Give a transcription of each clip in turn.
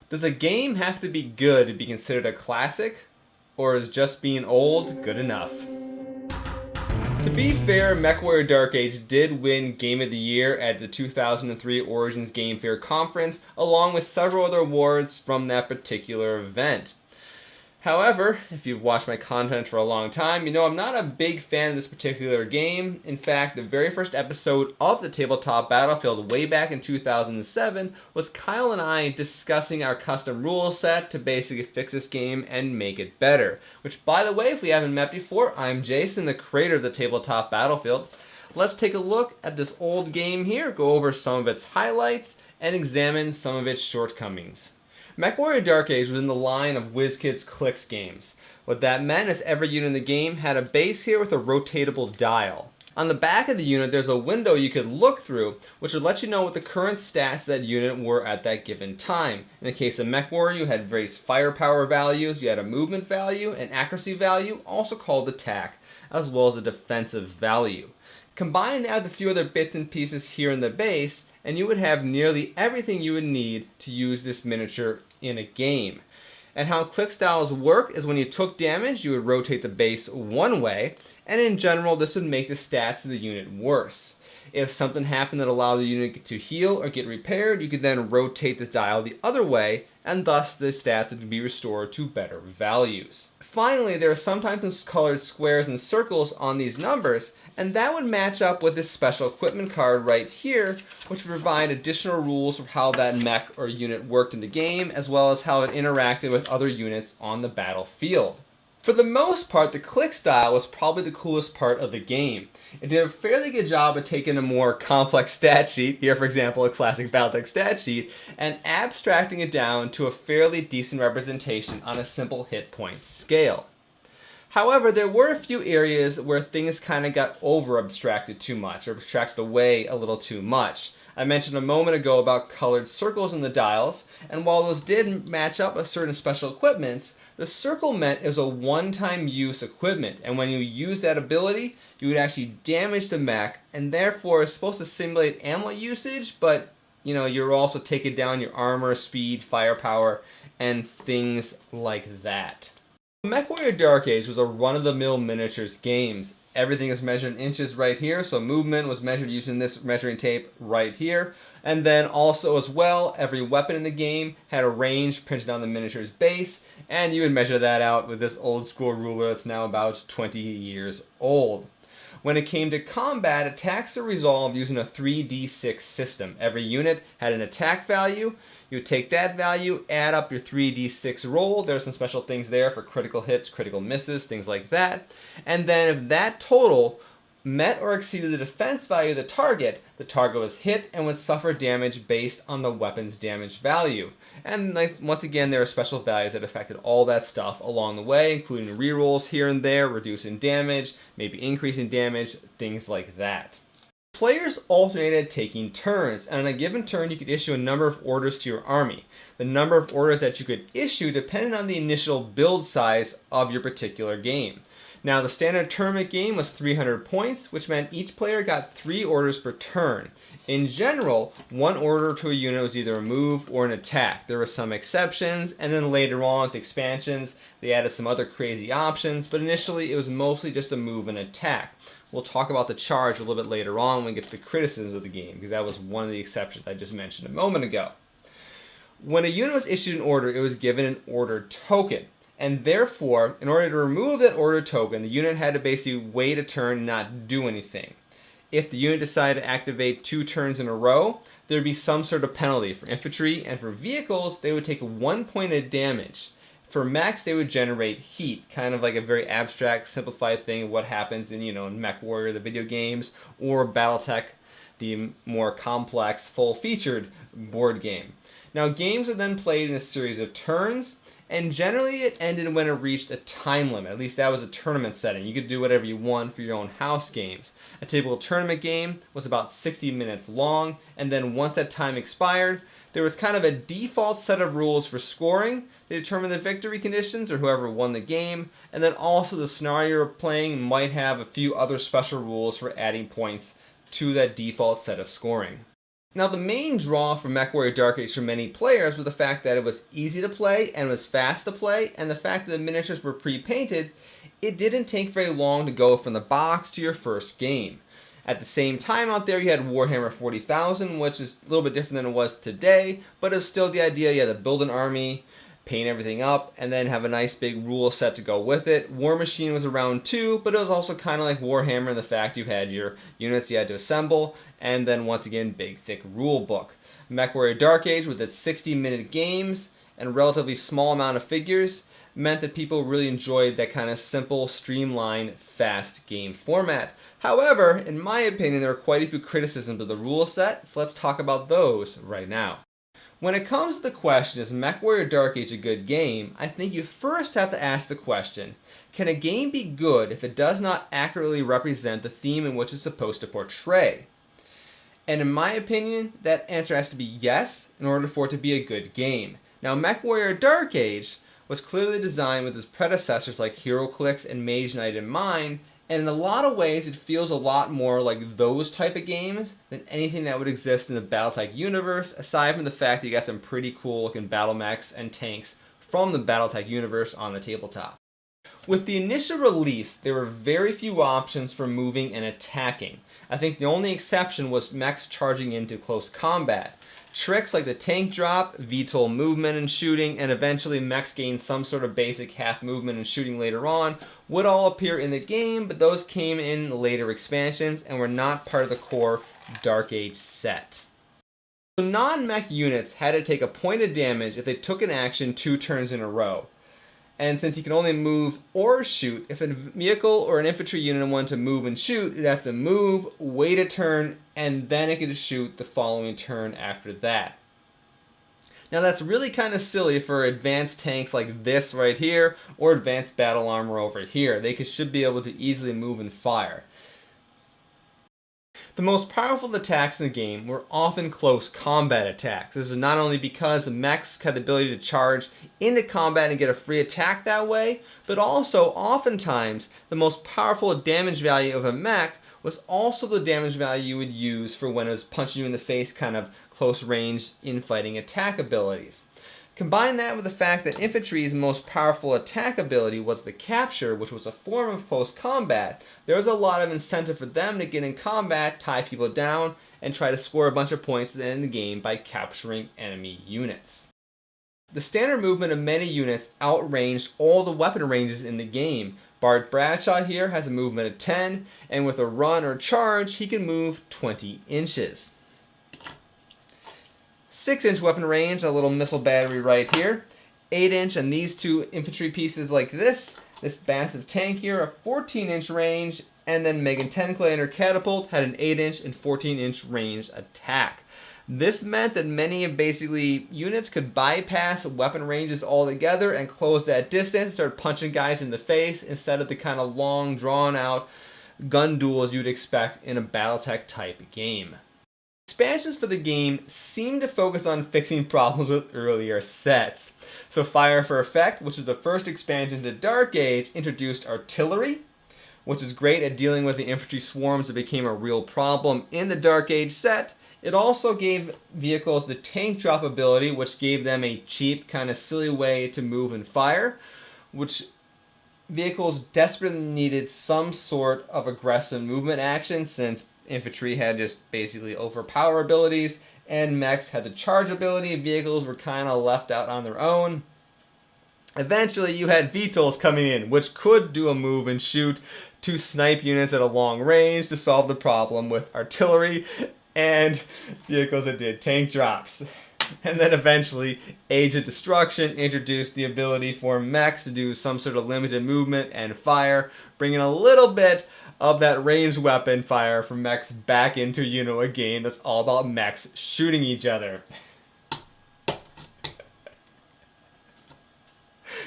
Does a game have to be good to be considered a classic? Or is just being old good enough? To be fair, Mechwarrior Dark Age did win Game of the Year at the 2003 Origins Game Fair Conference, along with several other awards from that particular event. However, if you've watched my content for a long time, you know I'm not a big fan of this particular game. In fact, the very first episode of the Tabletop Battlefield way back in 2007 was Kyle and I discussing our custom rule set to basically fix this game and make it better. Which, by the way, if we haven't met before, I'm Jason, the creator of the Tabletop Battlefield. Let's take a look at this old game here, go over some of its highlights, and examine some of its shortcomings. Mechwarrior Dark Age was in the line of Wizkids Clix games. What that meant is every unit in the game had a base here with a rotatable dial. On the back of the unit there's a window you could look through which would let you know what the current stats of that unit were at that given time. In the case of Mechwarrior, you had various firepower values, you had a movement value, an accuracy value, also called attack, as well as a defensive value. Combine that with a few other bits and pieces here in the base, and you would have nearly everything you would need to use this miniature in a game. And how click styles work is when you took damage, you would rotate the base one way, and in general this would make the stats of the unit worse. If something happened that allowed the unit to heal or get repaired, you could then rotate the dial the other way, and thus the stats would be restored to better values. Finally, there are sometimes colored squares and circles on these numbers, and that would match up with this special equipment card right here, which would provide additional rules for how that mech or unit worked in the game, as well as how it interacted with other units on the battlefield. For the most part, the click style was probably the coolest part of the game. It did a fairly good job of taking a more complex stat sheet, here for example a classic Battletech stat sheet, and abstracting it down to a fairly decent representation on a simple hit point scale. However, there were a few areas where things kind of got over abstracted too much, or abstracted away a little too much. I mentioned a moment ago about colored circles in the dials, and while those did match up with certain special equipments, the circle meant it was a one-time use equipment, and when you use that ability, you would actually damage the mech, and therefore it's supposed to simulate ammo usage, but you're also taking down your armor, speed, firepower, and things like that. Mechwarrior Dark Age was a run-of-the-mill miniatures games. Everything is measured in inches right here, so movement was measured using this measuring tape right here. And then also as well, every weapon in the game had a range printed on the miniature's base, and you would measure that out with this old school ruler that's now about 20 years old. When it came to combat, attacks are resolved using a 3d6 system. Every unit had an attack value. You would take that value, add up your 3d6 roll. There are some special things there for critical hits, critical misses, things like that. And then if that total met or exceeded the defense value of the target was hit and would suffer damage based on the weapon's damage value. And once again, there are special values that affected all that stuff along the way, including rerolls here and there, reducing damage, maybe increasing damage, things like that. Players alternated taking turns, and on a given turn you could issue a number of orders to your army. The number of orders that you could issue depended on the initial build size of your particular game. Now the standard tournament game was 300 points, which meant each player got 3 orders per turn. In general, 1 order to a unit was either a move or an attack. There were some exceptions, and then later on with the expansions, they added some other crazy options, but initially it was mostly just a move and attack. We'll talk about the charge a little bit later on when we get to the criticisms of the game, because that was one of the exceptions I just mentioned a moment ago. When a unit was issued an order, it was given an order token. And therefore, in order to remove that order token, the unit had to basically wait a turn and not do anything. If the unit decided to activate 2 turns in a row, there would be some sort of penalty. For infantry and for vehicles, they would take 1 point of damage. For mechs, they would generate heat, kind of like a very abstract, simplified thing of what happens in, Mechwarrior, the video games, or Battletech, the more complex, full-featured board game. Now, games are then played in a series of turns, and generally it ended when it reached a time limit. At least that was a tournament setting. You could do whatever you want for your own house games. A typical tournament game was about 60 minutes long, and then once that time expired, there was kind of a default set of rules for scoring. They determined the victory conditions, or whoever won the game, and then also the scenario you're playing might have a few other special rules for adding points to that default set of scoring. Now, the main draw for Mechwarrior Dark Age for many players was the fact that it was easy to play and was fast to play, and the fact that the miniatures were pre-painted. It didn't take very long to go from the box to your first game. At the same time out there, you had Warhammer 40,000, which is a little bit different than it was today, but it was still the idea you had to build an army, paint everything up, and then have a nice big rule set to go with it. War Machine was around too, but it was also kind of like Warhammer in the fact you had your units you had to assemble, and then once again, big thick rule book. Mechwarrior Dark Age with its 60-minute games and a relatively small amount of figures meant that people really enjoyed that kind of simple, streamlined, fast game format. However, in my opinion, there are quite a few criticisms of the rule set, so let's talk about those right now. When it comes to the question, is Mechwarrior Dark Age a good game, I think you first have to ask the question, can a game be good if it does not accurately represent the theme in which it's supposed to portray? And in my opinion, that answer has to be yes, in order for it to be a good game. Now, Mechwarrior Dark Age was clearly designed with its predecessors like Heroclix and Mage Knight in mind, and in a lot of ways it feels a lot more like those type of games than anything that would exist in the Battletech universe, aside from the fact that you got some pretty cool looking battle mechs and tanks from the Battletech universe on the tabletop. With the initial release, there were very few options for moving and attacking. I think the only exception was mechs charging into close combat. Tricks like the tank drop, VTOL movement and shooting, and eventually mechs gain some sort of basic half movement and shooting later on would all appear in the game, but those came in later expansions and were not part of the core Dark Age set. So non-mech units had to take a point of damage if they took an action 2 turns in a row. And since you can only move or shoot, if a vehicle or an infantry unit wanted to move and shoot, it'd have to move, wait a turn, and then it could shoot the following turn after that. Now that's really kind of silly for advanced tanks like this right here, or advanced battle armor over here. They should be able to easily move and fire. The most powerful attacks in the game were often close combat attacks. This is not only because the mechs had the ability to charge into combat and get a free attack that way, but also oftentimes the most powerful damage value of a mech was also the damage value you would use for when it was punching you in the face, kind of close range infighting attack abilities. Combine that with the fact that infantry's most powerful attack ability was the capture, which was a form of close combat. There was a lot of incentive for them to get in combat, tie people down, and try to score a bunch of points at the end of the game by capturing enemy units. The standard movement of many units outranged all the weapon ranges in the game. Bart Bradshaw here has a movement of 10, and with a run or charge, he can move 20 inches. 6-inch weapon range, a little missile battery right here. 8-inch, and these two infantry pieces like this massive tank here, a 14-inch range, and then Megan Tenclander Catapult had an 8-inch and 14-inch range attack. This meant that many of basically units could bypass weapon ranges altogether and close that distance, start punching guys in the face instead of the kind of long, drawn-out gun duels you'd expect in a Battletech type game. Expansions for the game seem to focus on fixing problems with earlier sets. So Fire for Effect, which is the first expansion to Dark Age, introduced artillery, which is great at dealing with the infantry swarms that became a real problem in the Dark Age set. It also gave vehicles the tank drop ability, which gave them a cheap, kind of silly way to move and fire, which vehicles desperately needed some sort of aggressive movement action since infantry had just basically overpower abilities, and mechs had the charge ability. Vehicles were kind of left out on their own. Eventually, you had VTOLs coming in, which could do a move and shoot to snipe units at a long range to solve the problem with artillery, and vehicles that did tank drops. And then eventually, Age of Destruction introduced the ability for mechs to do some sort of limited movement and fire, bringing a little bit of that ranged weapon fire from mechs back into, a game that's all about mechs shooting each other.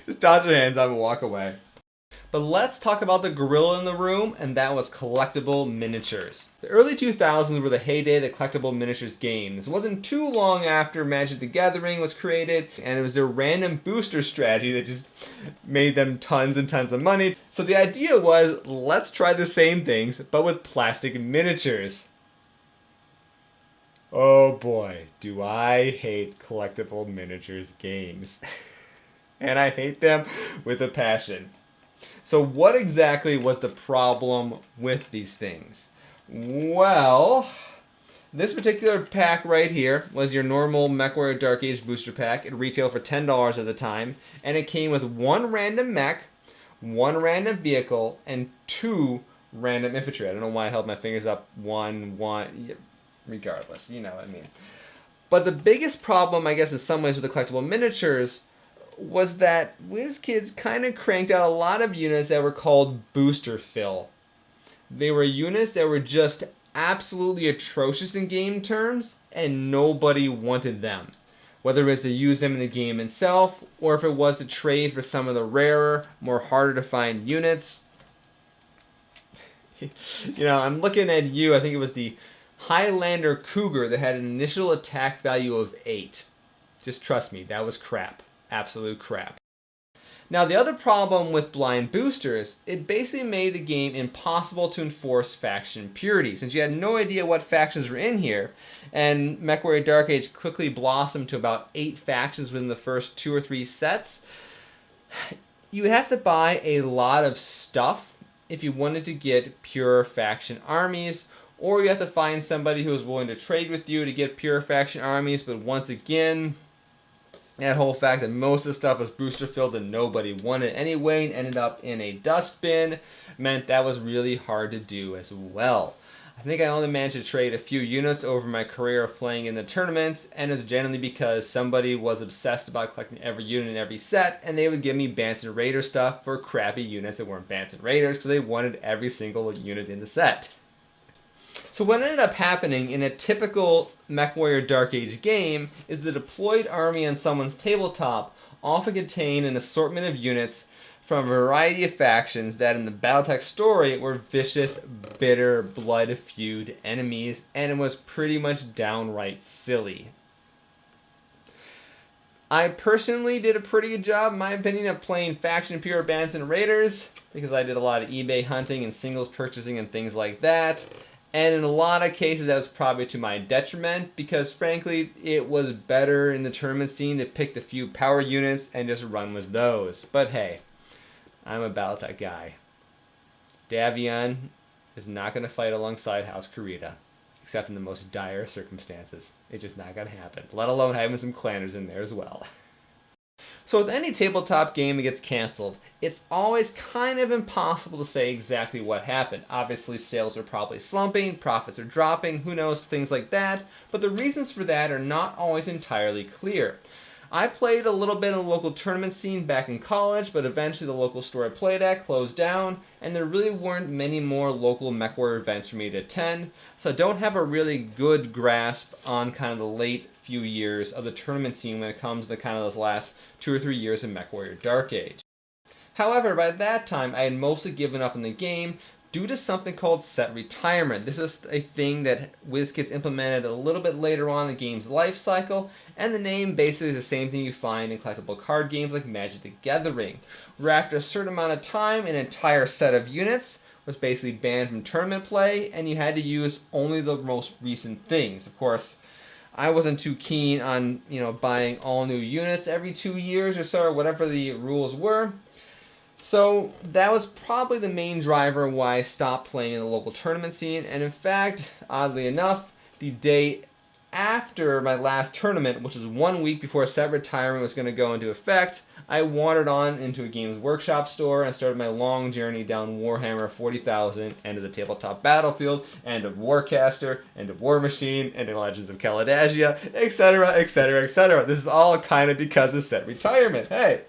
Just toss your hands up and walk away. But let's talk about the gorilla in the room, and that was collectible miniatures. The early 2000s were the heyday of the collectible miniatures game. This wasn't too long after Magic the Gathering was created, and it was their random booster strategy that just made them tons and tons of money. So the idea was, let's try the same things, but with plastic miniatures. Oh boy, do I hate collectible miniatures games. And I hate them with a passion. So what exactly was the problem with these things? Well, this particular pack right here was your normal Mechwarrior Dark Age booster pack. It retailed for $10 at the time, and it came with one random mech, one random vehicle, and two random infantry. I don't know why I held my fingers up. One. Regardless, you know what I mean. But the biggest problem, I guess, in some ways with the collectible miniatures was that Wizkids kind of cranked out a lot of units that were called booster fill. They were units that were just absolutely atrocious in game terms, and nobody wanted them. Whether it was to use them in the game itself, or if it was to trade for some of the rarer, more harder to find units. I'm looking at you, I think it was the Highlander Cougar that had an initial attack value of 8. Just trust me, that was crap. Absolute crap. Now, the other problem with blind boosters, it basically made the game impossible to enforce faction purity, since you had no idea what factions were in here, and Mechwarrior Dark Age quickly blossomed to about 8 factions within the first 2 or 3 sets. You have to buy a lot of stuff if you wanted to get pure faction armies, or you have to find somebody who is willing to trade with you to get pure faction armies, but once again, that whole fact that most of the stuff was booster filled and nobody wanted anyway and ended up in a dustbin meant that was really hard to do as well. I think I only managed to trade a few units over my career of playing in the tournaments, and it's generally because somebody was obsessed about collecting every unit in every set, and they would give me Banson Raider stuff for crappy units that weren't Banson Raiders because they wanted every single unit in the set. So what ended up happening in a typical Mechwarrior Dark Age game is the deployed army on someone's tabletop often contained an assortment of units from a variety of factions that in the Battletech story were vicious, bitter, blood-feud enemies, and it was pretty much downright silly. I personally did a pretty good job, in my opinion, of playing faction pure Banson Raiders, because I did a lot of eBay hunting and singles purchasing and things like that. And in a lot of cases, that was probably to my detriment, because frankly, it was better in the tournament scene to pick the few power units and just run with those. But hey, I'm a Battletech guy. Davion is not going to fight alongside House Kurita, except in the most dire circumstances. It's just not going to happen, let alone having some clanners in there as well. So with any tabletop game that gets canceled, it's always kind of impossible to say exactly what happened. Obviously, sales are probably slumping, profits are dropping, who knows, things like that. But the reasons for that are not always entirely clear. I played a little bit in the local tournament scene back in college, but eventually the local store I played at closed down, and there really weren't many more local Mechwarrior events for me to attend, so I don't have a really good grasp on kind of the late few years of the tournament scene when it comes to kind of those last 2 or 3 years of Mechwarrior Dark Age. However, by that time, I had mostly given up on the game due to something called set retirement. This is a thing that Wizkids implemented a little bit later on in the game's life cycle, and the name basically is the same thing you find in collectible card games like Magic the Gathering, where after a certain amount of time, an entire set of units was basically banned from tournament play, and you had to use only the most recent things. Of course, I wasn't too keen on, buying all new units every 2 years or so, or whatever the rules were. So that was probably the main driver why I stopped playing in the local tournament scene. And in fact, oddly enough, the day after my last tournament, which was 1 week before set retirement was going to go into effect, I wandered on into a Games Workshop store and started my long journey down Warhammer 40,000, End of the Tabletop Battlefield, End of Warcaster, End of War Machine, End of Legends of Caladagia, etc., etc., etc. This is all kind of because of set retirement. Hey!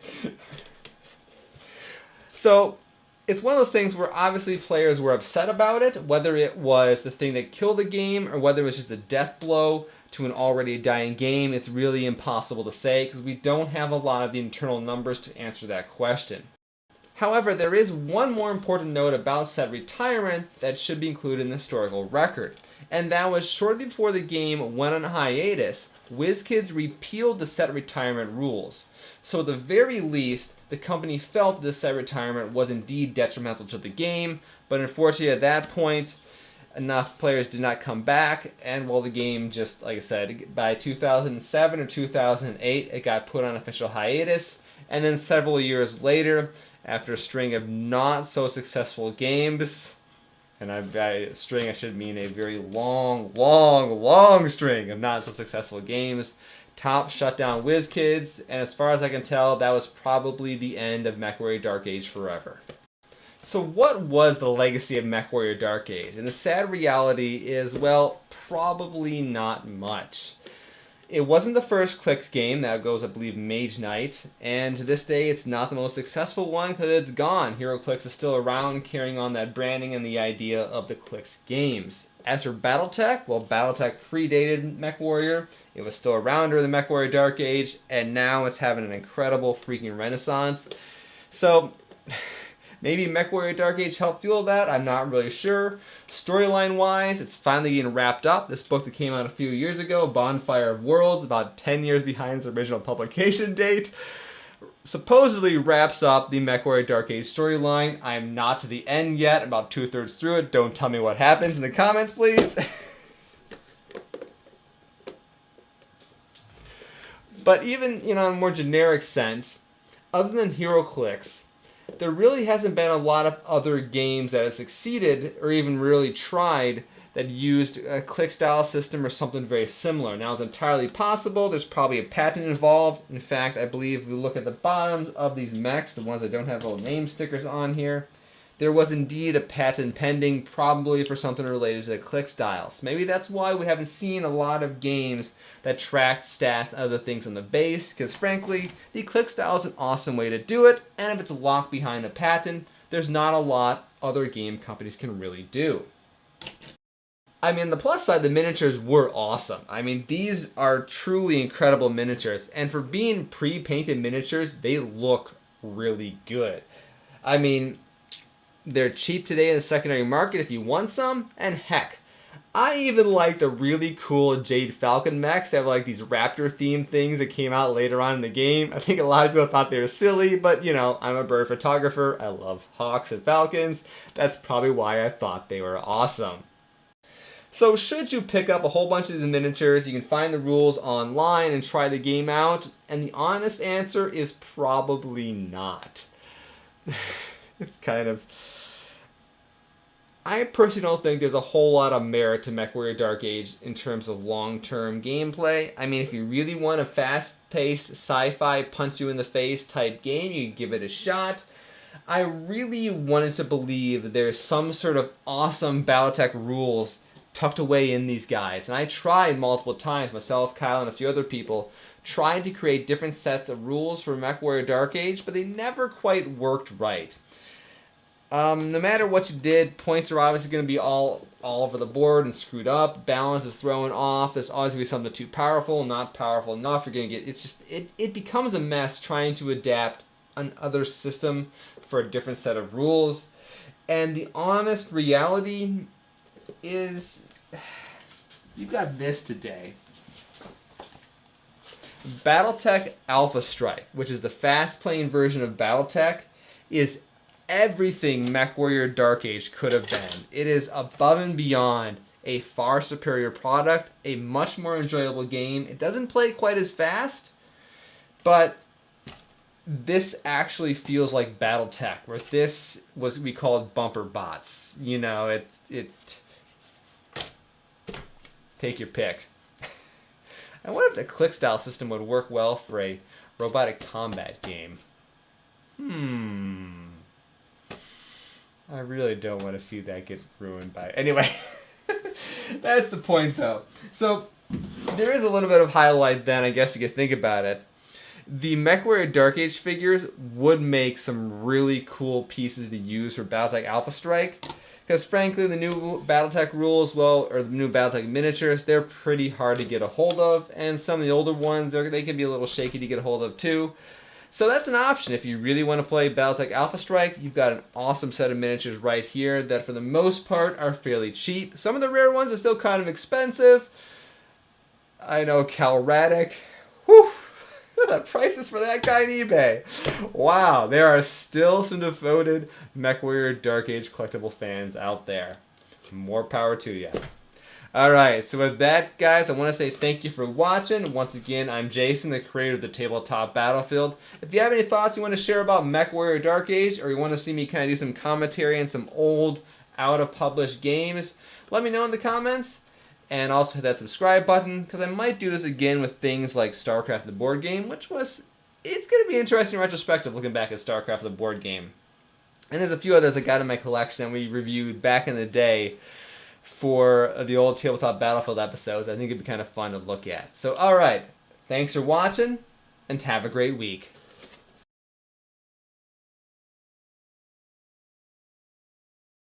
So it's one of those things where obviously players were upset about it, whether it was the thing that killed the game or whether it was just a death blow to an already dying game. It's really impossible to say because we don't have a lot of the internal numbers to answer that question. However, there is one more important note about set retirement that should be included in the historical record, and that was shortly before the game went on hiatus, Wizkids repealed the set retirement rules. So at the very least, the company felt this set retirement was indeed detrimental to the game, but unfortunately at that point, enough players did not come back, and well, the game just, like I said, by 2007 or 2008, it got put on official hiatus, and then several years later, after a string of not so successful games, and by string I should mean a very long string of not so successful games, Top shut down Wizkids, and as far as I can tell, that was probably the end of Mechwarrior Dark Age forever. So what was the legacy of Mechwarrior Dark Age? And the sad reality is, well, probably not much. It wasn't the first Clix game. That goes, I believe, Mage Knight. And to this day, it's not the most successful one because it's gone. Heroclix is still around, carrying on that branding and the idea of the Clix games. As for Battletech, well, Battletech predated Mechwarrior. It was still around during the Mechwarrior Dark Age, and now it's having an incredible freaking renaissance. So maybe Mechwarrior Dark Age helped fuel that. I'm not really sure. Storyline-wise, it's finally getting wrapped up. This book that came out a few years ago, Bonfire of Worlds, about 10 years behind its original publication date, supposedly wraps up the Mechwarrior Dark Age storyline. I'm not to the end yet, about 2/3 through it. Don't tell me what happens in the comments, please. But even, in a more generic sense, other than Heroclix, there really hasn't been a lot of other games that have succeeded or even really tried that used a click-style system or something very similar. Now, it's entirely possible. There's probably a patent involved. In fact, I believe if we look at the bottoms of these mechs, the ones that don't have little name stickers on here, there was indeed a patent pending, probably for something related to the click styles. Maybe that's why we haven't seen a lot of games that track stats and other things on the base, because frankly, the click style is an awesome way to do it, and if it's locked behind a patent, there's not a lot other game companies can really do. I mean, the plus side, the miniatures were awesome. I mean, these are truly incredible miniatures, and for being pre-painted miniatures, they look really good. I mean, they're cheap today in the secondary market if you want some, and heck, I even like the really cool Jade Falcon mechs that have like these raptor themed things that came out later on in the game. I think a lot of people thought they were silly, but I'm a bird photographer. I love hawks and falcons. That's probably why I thought they were awesome. So should you pick up a whole bunch of these miniatures, you can find the rules online and try the game out, and the honest answer is probably not. It's kind of... I personally don't think there's a whole lot of merit to Mechwarrior Dark Age in terms of long-term gameplay. I mean, if you really want a fast-paced, sci-fi, punch-you-in-the-face type game, you can give it a shot. I really wanted to believe that there's some sort of awesome Battletech rules tucked away in these guys. And I tried multiple times, myself, Kyle, and a few other people, tried to create different sets of rules for Mechwarrior Dark Age, but they never quite worked right. No matter what you did, points are obviously going to be all over the board and screwed up. Balance is thrown off. There's always going to be something too powerful, not powerful enough. You're going to get, it becomes a mess trying to adapt another system for a different set of rules. And the honest reality is, you've got this today. Battletech Alpha Strike, which is the fast-playing version of Battletech, is everything Mechwarrior Dark Age could have been. It is above and beyond a far superior product, a much more enjoyable game. It doesn't play quite as fast, but this actually feels like Battletech, where this was we called bumper bots. Take your pick. I wonder if the click style system would work well for a robotic combat game. I really don't want to see that get ruined by... Anyway, that's the point, though. So, there is a little bit of highlight then, I guess you could think about it. The Mechwarrior Dark Age figures would make some really cool pieces to use for Battletech Alpha Strike. Because, frankly, the new Battletech rules, or the new Battletech miniatures, they're pretty hard to get a hold of. And some of the older ones, they can be a little shaky to get a hold of, too. So that's an option. If you really want to play Battletech Alpha Strike, you've got an awesome set of miniatures right here that for the most part are fairly cheap. Some of the rare ones are still kind of expensive. I know Cal Radic. Whew! The prices for that guy on eBay. Wow, there are still some devoted Mechwarrior Dark Age collectible fans out there. More power to you. Alright, so with that, guys, I want to say thank you for watching. Once again, I'm Jason, the creator of the Tabletop Battlefield. If you have any thoughts you want to share about Mechwarrior Dark Age, or you want to see me kind of do some commentary on some old, out-of-published games, let me know in the comments. And also hit that subscribe button, because I might do this again with things like StarCraft the board game, it's going to be interesting in retrospective looking back at StarCraft the board game. And there's a few others I got in my collection we reviewed back in the day for the old Tabletop Battlefield episodes. I think it'd be kind of fun to look at. So, alright, thanks for watching, and have a great week.